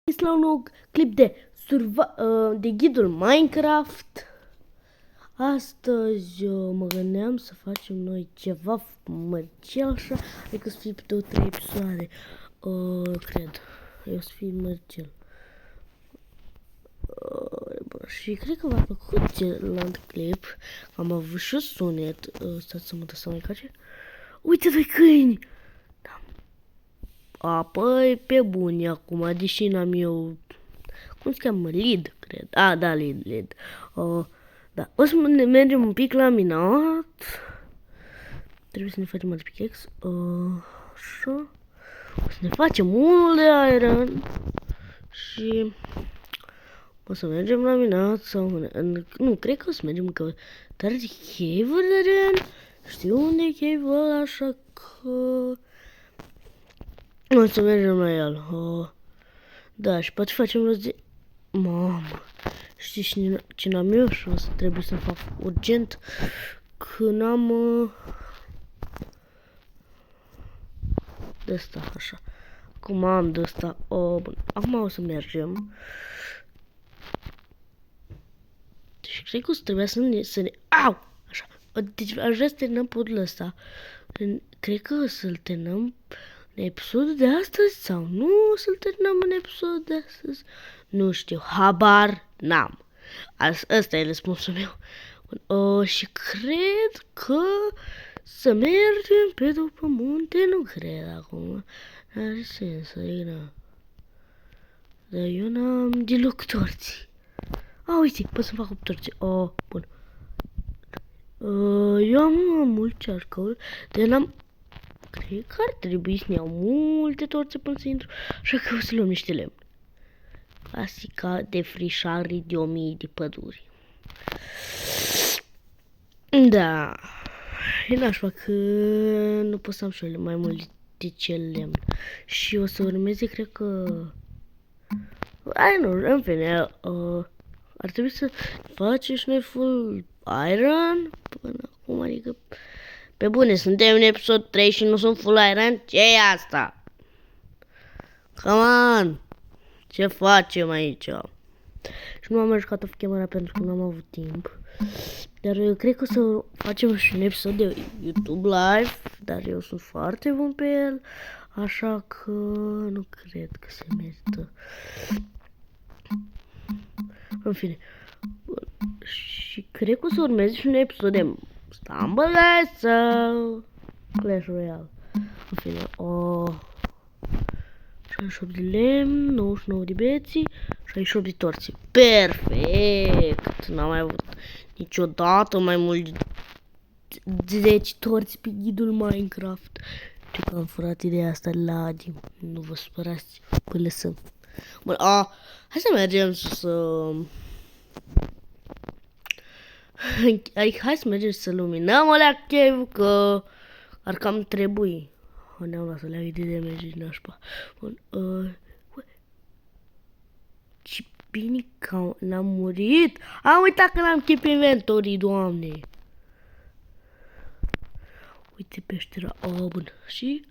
Este la un nou clip de ghidul Minecraft. Astăzi mă gândeam să facem noi ceva măricel așa, adică să fie pe 2-3 episoade, cred. Eu să fie măricel. Și cred că v-a plăcut celălalt clip. Am avut și sunet. Stați să mă dă să mai cace. Uite doi câini! Păi, pe bune acum, deși n-am eu... Cum se cheamă? Lead, cred. Da, lead. Da. O să ne mergem un pic la minat. Trebuie să ne facem alt pickaxe. Așa. O să ne facem unul de iron. Și... o să mergem la minat sau... Nu, cred că o să mergem în căutare de cave-uri de gen. Știu unde e cave-ul ăla, așa că... o să mergem la el. Da, și poate facem rost de... Mamă, știi ce n-am eu și o să trebuie să fac urgent că n-am... de-asta, așa. Acum am de-asta. Bun. Acum o să mergem. Deci cred că o să trebuie să ne... Au! Așa. Deci aș vrea să terminăm podul ăsta. Cred că o să-l terminăm în episodul de astăzi sau nu o să-l terminăm în episodul de astăzi. Nu știu, habar n-am. Asta e răspunsul meu. Și cred că să mergem pe după munte, nu cred acum. N-are sens, adică. Dar eu n-am deloc torții. Uite, pot să fac 8 torții. Bun. Eu am mult cearcăuri, de n-am... Cred că ar trebui să ne iau multe torțe până să intru, așa că o să luăm niște lemn. Clasica defrișare de 1000 de păduri. Da. E nașpa că nu pot să am și mai mult de cel lemn. Și o să urmeze, cred că... nu, în fine, ar trebui să facem și noi full iron până acum, adică... Pe bune, suntem în episod 3 și nu sunt full iron? Ce e asta? Come on! Ce facem aici? Și nu am mai jucat off camera pentru că nu am avut timp. Dar eu cred că o să facem și un episod de YouTube live. Dar eu sunt foarte bun pe el. Așa că nu cred că se merită. În fine. Și cred că o să urmeze și un episod de Stumble sau Clash Royale. În fine. 68 de lemn, 99 de beții, 68 de torții. Perfect! N-am mai avut niciodată mai mult de 10 torți pe ghidul Minecraft. Știu că am furat ideea asta la Adi. Nu vă supărați, vă lăsăm. Bun, hai să mergem hai să mergem să luminăm alea cave, că ar cam trebui. Ne-am luat alea de damage din nașpa. Bun, ce bine că n-am murit. Am uitat că n-am keep inventory, doamne. Uite peștera. Bun. Și...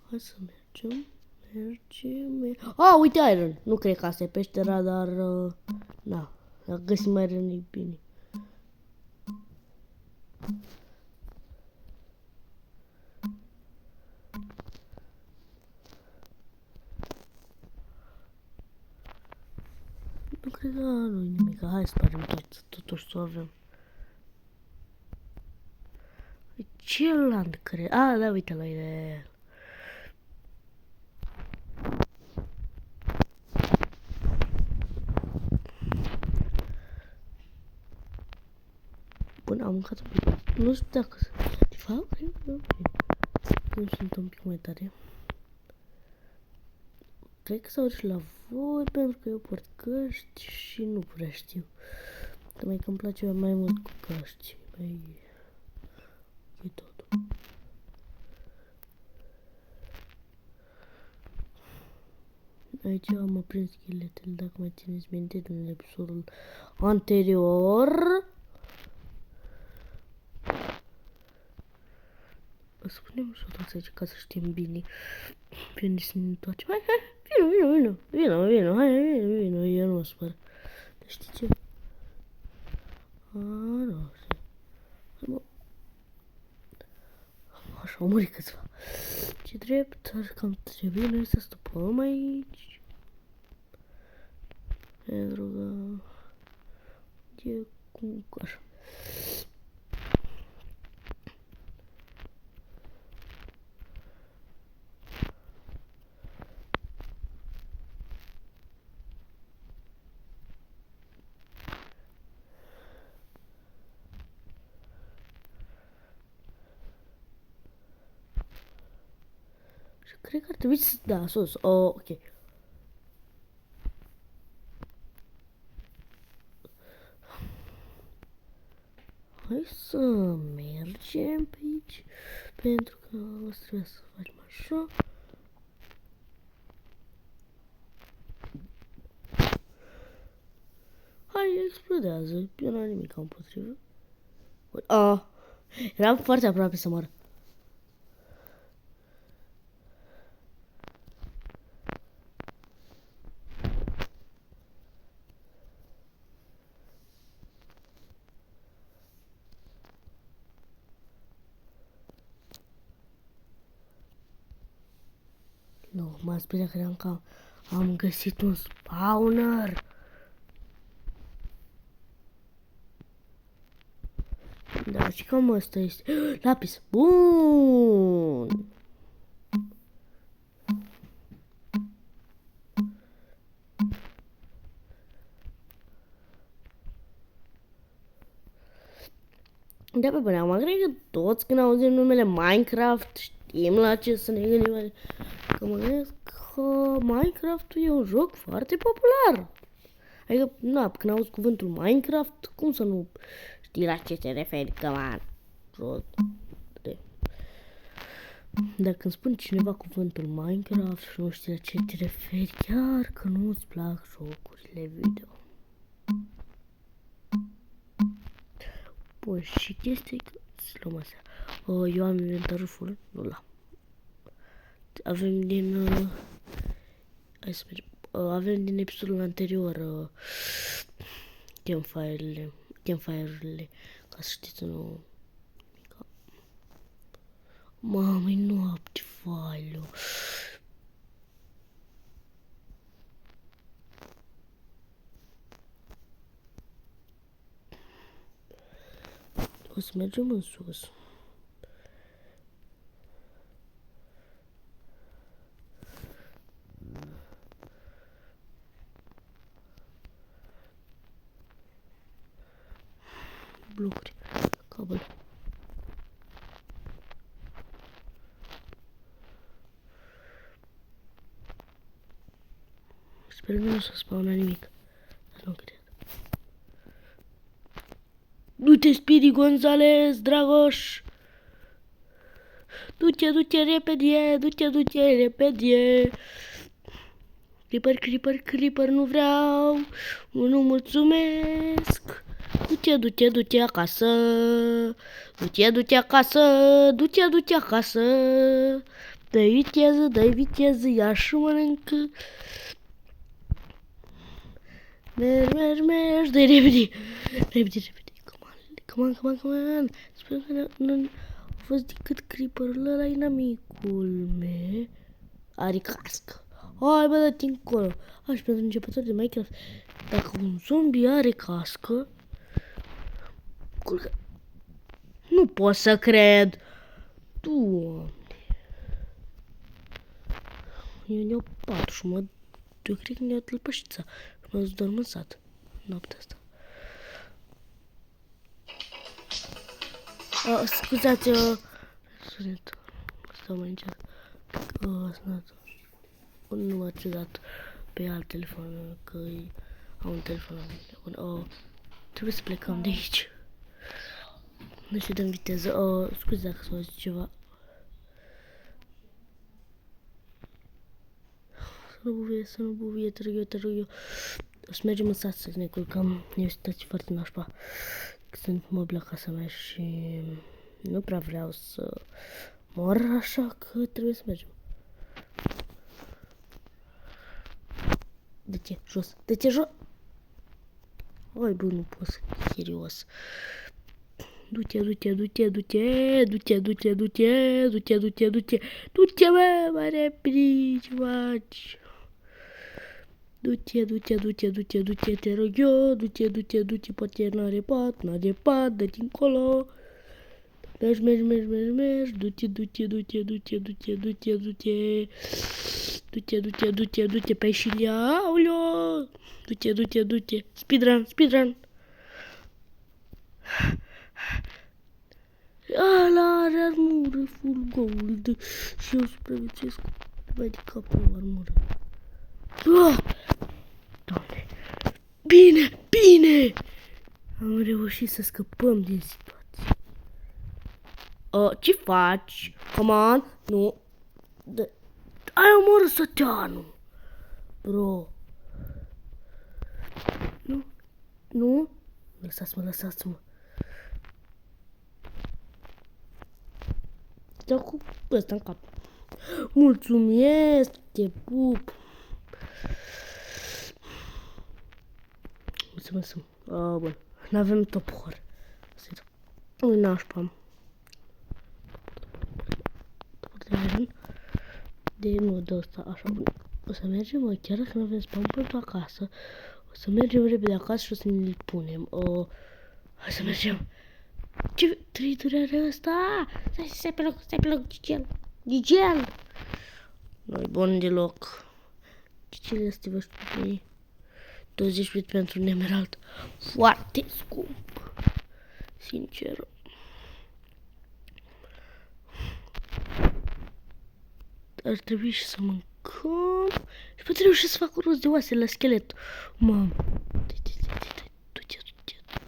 hai să mergem. Uite iron. Nu cred că asta e peștera, dar... da. Dacă găsim iron e bine. Nu cred că nu e nimic. Hai să spargem totuși să o avem. Celălalt cred. Da, uite la el. Bun, am mâncat un pic. Nu știu dacă... de fapt, cred că... nu sunt un pic mai tare. Cred că s-au și la voi, pentru că eu port căști și nu prea știu. Că mai că îmi place mai mult cu căști. E totul. Aici am aprins scheletele, dacă mai țineți minte din episodul anterior. Spunem și o aici ca să știm bine pe unde să ne întoarcem. Hai, vino, hai, vino, eu nu mă spăr. Dar știi ce? Nu, așa, au murit câțiva. Ce drept, ar cam trebuie noi să stupăm aici. Pentru că... E cum, așa. Și cred că ar trebui să... Da, sus. Ok. Hai să mergem pe aici. Pentru că o să trebuie să facem așa. Hai, explodează. Eu n-am nimic împotrivă. Eram foarte aproape să mor. Nu, m-am speriat, credeam că am găsit un spawner. Da, și cam ăsta este. Lapis. Bun. Da, pe bune, acum cred că toți când auzim numele Minecraft știm la ce să ne gândim. Că mă gândesc că Minecraft-ul e un joc foarte popular. Adică, na, când auzi cuvântul Minecraft, cum să nu știi la ce te referi, că man. Dacă îmi spune cineva cuvântul Minecraft și nu știi la ce te referi, chiar că nu-ți plac jocurile video. Bun, și chestia e că să luăm astea. Eu am inventarul full, nu l-am. Avem din... hai să mergem. Avem din episodul anterior campfire-urile, ca să știți, nu... Mamă, e noapte, failul. O să mergem în sus. Blocuri, cabel. Sper că nu s-a spawnat nimic. Dar nu cred. Du-te, Speedy Gonzales, Dragoș! Du-te repede, du-te repede! Creeper, nu vreau! Nu mulțumesc! Du-te acasă! Du-te acasă! Dă-i viteză, ia și mănâncă! Mergi, dă-i repede! Come on! Sper că nu a fost decât creeperul ăla, inamicul meu. Are cască. Hai, bă, dă-te încolo. Și pentru începători de Minecraft, dacă un zombie are cască, culcă. Nu pot să cred. Doamne. Eu ne-au patru și eu cred că ne-au tălpășița. Și m-au dorm în sat noaptea asta. Scuzați-o. Sunetul. Stau mai încet. Sunetul. Un număr ciudat pe alt telefon, că am un telefon. Trebuie să plecăm de aici. Nu știu, dăm viteză. Scuze dacă s-a auzit ceva. Să nu buvie, te rog eu. O să mergem în sat să ne culcăm. E o situație foarte nașpa. Sunt mobil la casa mea și nu prea vreau să mor, așa că trebuie să mergem. De ce? Jos. De ce jos? Oi, bă, nu pot să serios. Du-te, bă, mai repede ce faci. Du-te, te rog eu, du-te, poate n-are pat, dă-te încolo. Mergi, du-te, pe șilia, aoleo, du-te, speedrun. Ala are armură, full gold, și eu supraviețuiesc mai de capul armură. Doamne, bine! Am reușit să scăpăm din situație. Ce faci? Come on, nu. Ai omorât săteanul. Bro. Nu. Lăsați-mă. Dau cu ăsta în cap. Mulțumesc, te pup. Mulțumesc. Bun. N-avem topor. Nu nașpa. Nu de ăsta, așa. O să mergem, chiar dacă nu avem spam pentru acasă. O să mergem repede acasă și o să ne-l punem. Hai să mergem. Ce trituri are ăsta? Stai pe loc, Gigel. Nu-i bun deloc. Gigel este văzut 20 pentru un emerald. Foarte scump. Sincer. Ar trebui și să mâncăm. Și poate reuși să fac rost de oase la schelet. Mamă.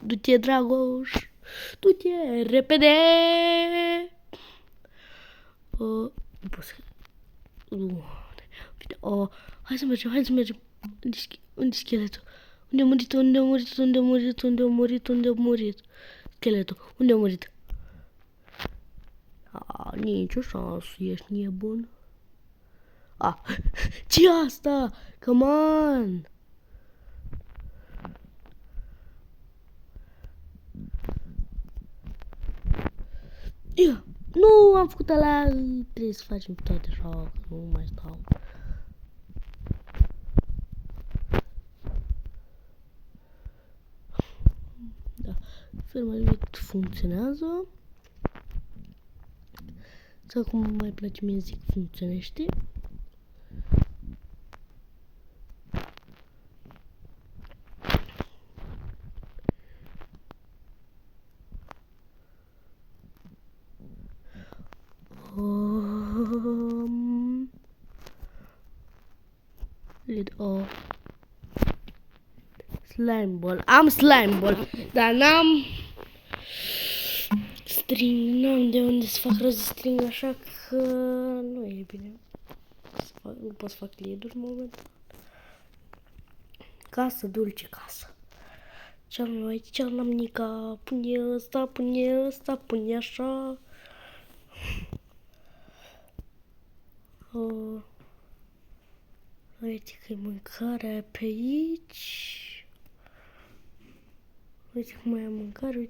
Du-te, Dragoș. Du-te, repede. Nu pot să... Hai să mergem. Unde scheletul? Unde a murit? Scheletul, unde a murit? Nici o șansă, ești nebun. Ce asta? Come on! Nu, am făcut ăla. Trebuie să facem toate așa, nu mai stau. Da, ferma limit funcționează. Sau cum mai place mie zic, funcționește. Slime ball. Am slime ball, dar n-am string, n-am de unde să fac rost de string, așa că nu e bine. Nu pot să fac lead-uri în moment. Casă, dulce casă. Ce-am eu aici, ce-am la mnica? Pune ăsta, pune așa. Uite că e mâncarea pe aici. Uite cum mai am mâncare,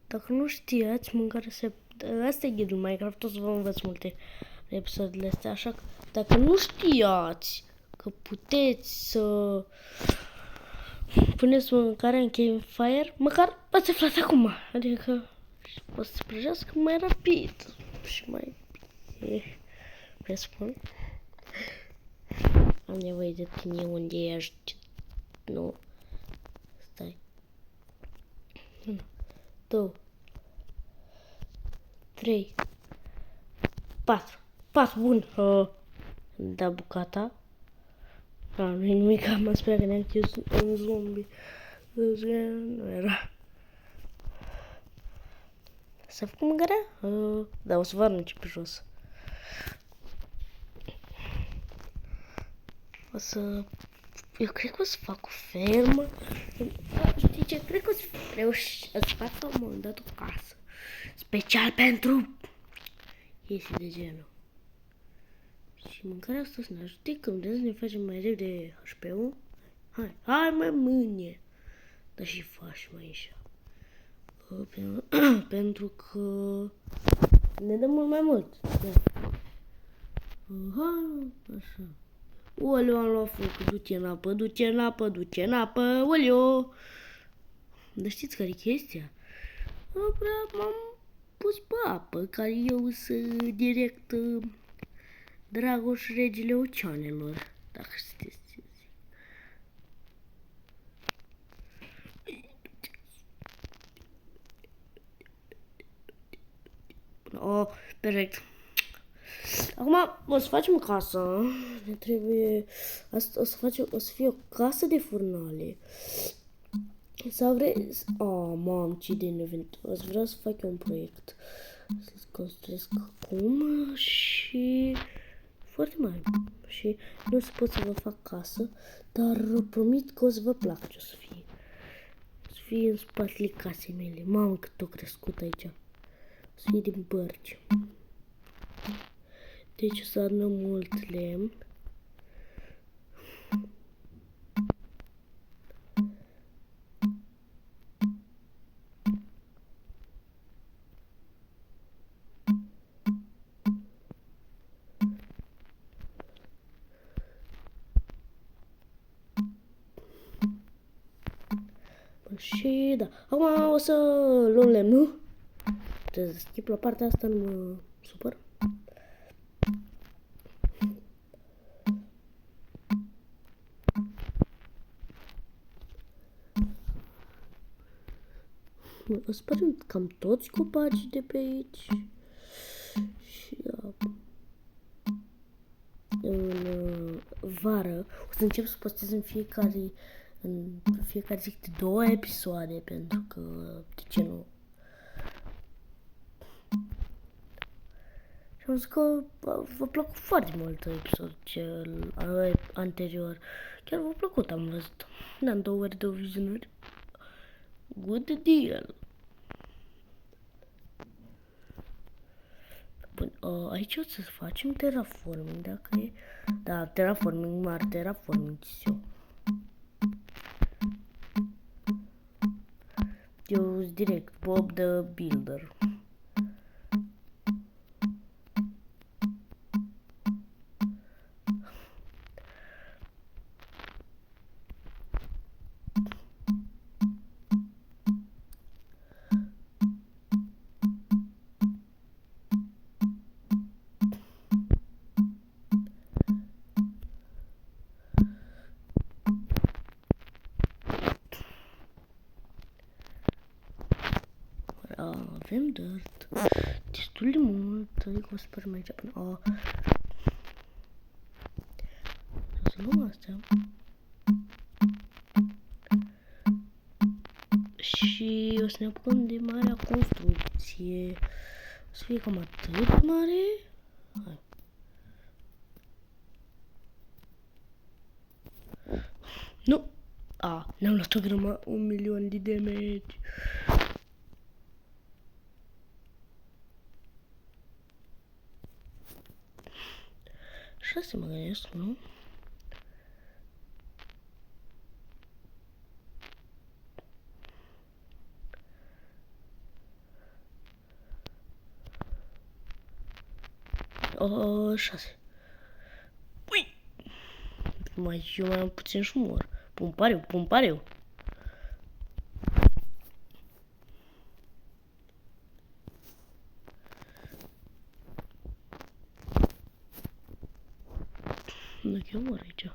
dacă nu știați, mâncarea se... Asta e ghidul Minecraft, o să vă învăț multe episoadele astea, așa că dacă nu știați că puteți să puneți mâncarea în campfire, măcar ați aflat acum, adică o să se prăjească mai rapid și mai bine, vă spun. Am nevoie de tine unde ești, nu, stai. 1, 2, 3, 4, bun. Da bucata. Nu-i nimic, mă speria că ne-am chis un zombie. Nu era. S-a făcut mâncarea? Da, o să vă arunce pe jos. Eu cred că o să fac o fermă. Știi ce? Cred că o să reuși să fac la un moment dat o casă. Special pentru chestii de genul. Și mâncarea asta să ne ajute când vrem să ne facem mai repede HP-ul. Hai mai mâine. Dar și faci mai așa. Pentru că ne dă mult mai mult. Da. Hai, așa. Oleu, am luat foc, du-te în apă, du-te în apă, du-te în apă, oleu. Dar știți care e chestia? M-am pus pe apă, care eu sunt direct Dragoș regele oceanelor, dacă știți ce zic. Oh, perfect. Acum o să facem o casă. Ne trebuie... Asta o să fie o casă de furnale. Sau vrei... Mamă, ce de neventos. Vreau să fac un proiect. Să-ți construiesc acum și... Foarte mare. Și nu o să pot să vă fac casă, dar promit că o să vă placă ce o să fie. O să fie în spatele casei mele. Mamă, cât o crescut aici. O să fie din bărci. Deci o să adunăm mult lemn. Și da, acum o să luăm lemnul. Trebuie să schimb la partea asta, nu mă supăr. O să părem cam toți copacii de pe aici. Și da, în vară o să încep să postez în fiecare zi de 2 episoade, pentru că, de ce nu? Și am zis că v-a plăcut foarte mult episodul cel anterior. Chiar v-a plăcut, am văzut. Ne-am 2 ore de vizionări. Good deal. Bun, aici o să facem terraforming, dacă e... Da, terraforming mare, terraforming eu. Eu sunt direct Bob the Builder. Avem dirt destul de mult, adică o să părem aici până... O să luăm astea. Și o să ne apucăm de marea construcție. O să fie cam atât mare. Hai. Nu! Ne-am luat o grămadă, 1.000.000 de damage. Așa se mă gândesc, nu? O, 6. Ui! Eu mai am puțin și mor. Pumpariu. Nu, eu mor aici.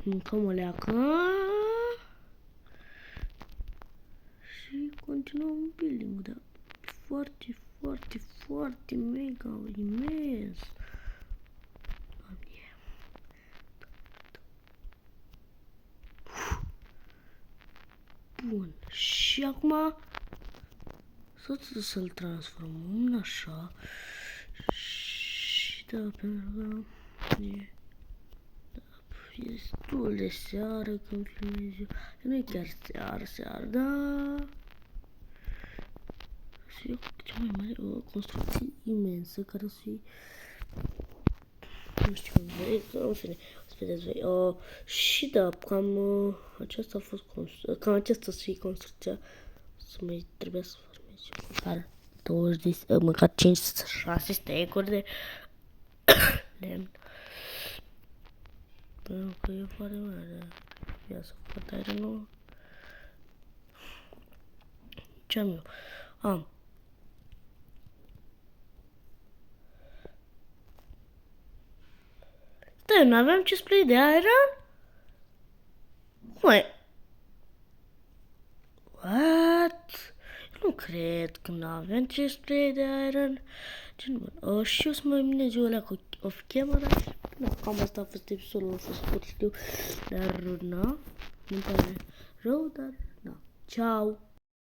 Mâncăm o leacă. Și continuăm building-ul, dar foarte mega imens. Bun. Și acum să-l transformăm în așa. Și da, pentru că e destul de seară când filmez eu. Nu e chiar seară, da. fie cea mai mare, o construcție imensă care o să fie, nu știu, în fine, o să vedeți voi. Și da, cam aceasta a fost cam aceasta să fie construcția. Să mai trebuia să formez măcar 20, măcar 5-6 stecuri de lemn. Pentru că e foarte mare. Ia să fac iron-ul. Ce am eu? Am. Stai, nu aveam chestplate de iron? Măi. What? Nu cred că nu avem chestplate de iron. Ce nu? Și eu să mă minez eu alea cu off-camera. Da, cam asta a fost episodul, a fost scurt, știu. Dar, na, nu pare rău, dar, na. Ciao!